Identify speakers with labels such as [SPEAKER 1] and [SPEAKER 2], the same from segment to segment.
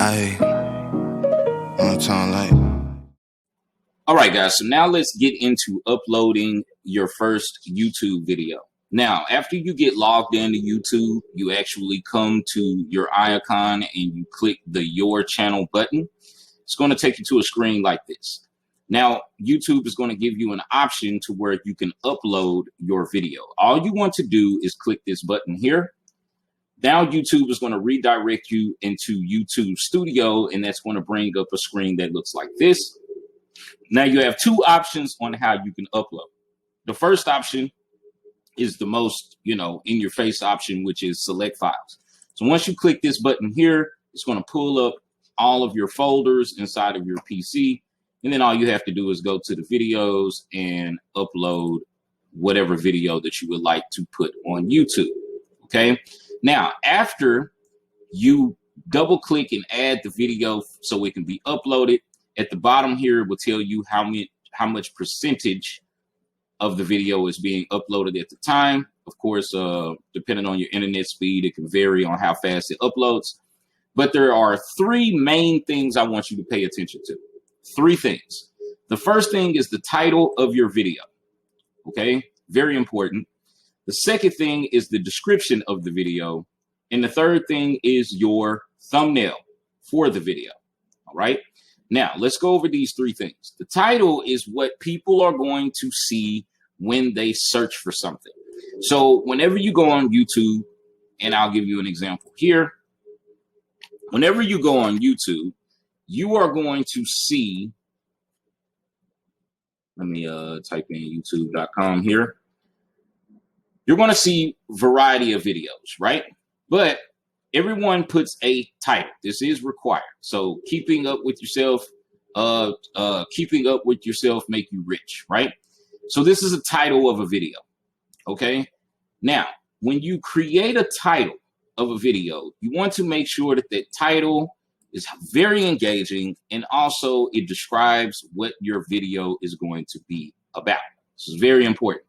[SPEAKER 1] I on time like.
[SPEAKER 2] All right, guys. So now let's get into uploading your first YouTube video. Now, after you get logged into YouTube, you actually come to your icon and you click the Your Channel button. It's going to take you to a screen like this. Now, YouTube is going to give you an option to where you can upload your video. All you want to do is click this button here. Now YouTube is going to redirect you into YouTube Studio, and that's going to bring up a screen that looks like this. Now you have two options on how you can upload. The first option is the most, in your face option, which is select files. So once you click this button here, it's going to pull up all of your folders inside of your PC. And then all you have to do is go to the videos and upload whatever video that you would like to put on YouTube. Okay. Now, after you double click and add the video so it can be uploaded, at the bottom here, it will tell you how much percentage of the video is being uploaded at the time. Of course, depending on your internet speed, it can vary on how fast it uploads. But there are three main things I want you to pay attention to. Three things. The first thing is the title of your video. Okay, very important. The second thing is the description of the video. And the third thing is your thumbnail for the video. All right. Now, let's go over these three things. The title is what people are going to see when they search for something. So whenever you go on YouTube, and I'll give you an example here. Whenever you go on YouTube, you are going to see, let me type in youtube.com here. You're going to see a variety of videos, right? But everyone puts a title. This is required. So keeping up with yourself make you rich, right? So this is a title of a video. Okay. Now, when you create a title of a video, you want to make sure that that title is very engaging and also it describes what your video is going to be about. This is very important.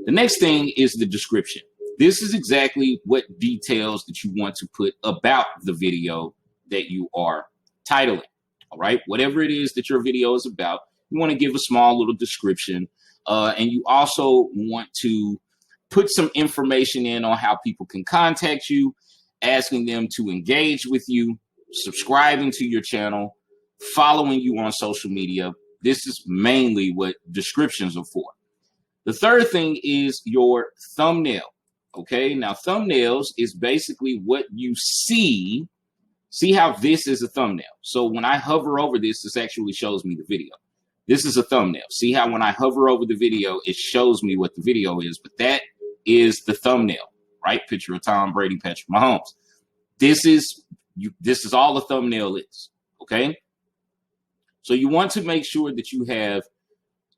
[SPEAKER 2] The next thing is the description. This is exactly what details that you want to put about the video that you are titling. All right. Whatever it is that your video is about, you want to give a small little description. And you also want to put some information in on how people can contact you, asking them to engage with you, subscribing to your channel, following you on social media. This is mainly what descriptions are for. The third thing is your thumbnail. Okay, now thumbnails is basically what you see. See how this is a thumbnail. So when I hover over this, this actually shows me the video. This is a thumbnail. See how when I hover over the video, it shows me what the video is, but that is the thumbnail, right? Picture of Tom Brady, Patrick Mahomes. This is all the thumbnail is, okay? So you want to make sure that you have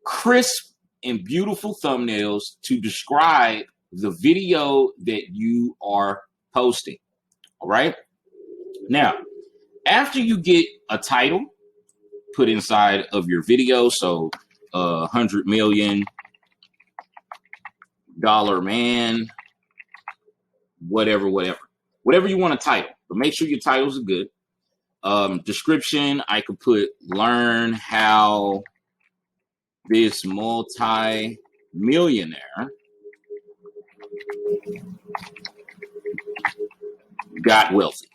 [SPEAKER 2] crisp and beautiful thumbnails to describe the video that you are posting. All right. Now, after you get a title put inside of your video, so $100 million man, whatever you want to title, but make sure your titles are good. Description, I could put learn how this multi-millionaire got wealthy.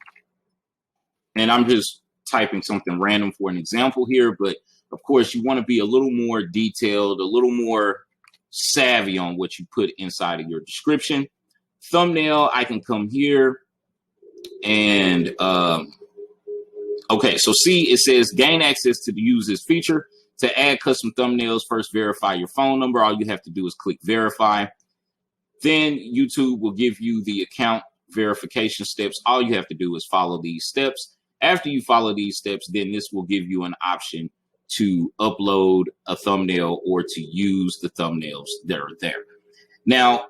[SPEAKER 2] And I'm just typing something random for an example here, but of course you want to be a little more detailed, a little more savvy on what you put inside of your description. Thumbnail, I can come here and okay, so see, it says gain access to use this feature. To add custom thumbnails, first verify your phone number. All you have to do is click verify. Then YouTube will give you the account verification steps. All you have to do is follow these steps. After you follow these steps, then this will give you an option to upload a thumbnail or to use the thumbnails that are there. Now,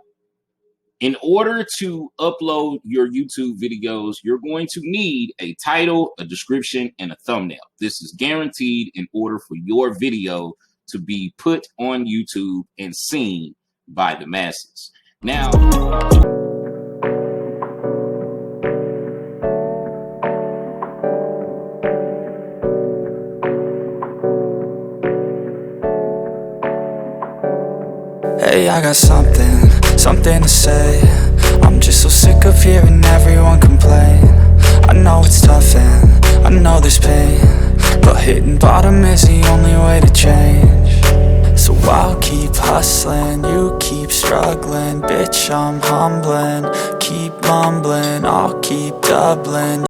[SPEAKER 2] in order to upload your YouTube videos, you're going to need a title, a description, and a thumbnail. This is guaranteed in order for your video to be put on YouTube and seen by the masses. Now,
[SPEAKER 3] Hey, I got something to say. I'm just so sick of hearing everyone complain. I know it's tough and I know there's pain, but hitting bottom is the only way to change. So I'll keep hustling, you keep struggling. Bitch, I'm humbling, keep mumbling, I'll keep doubling.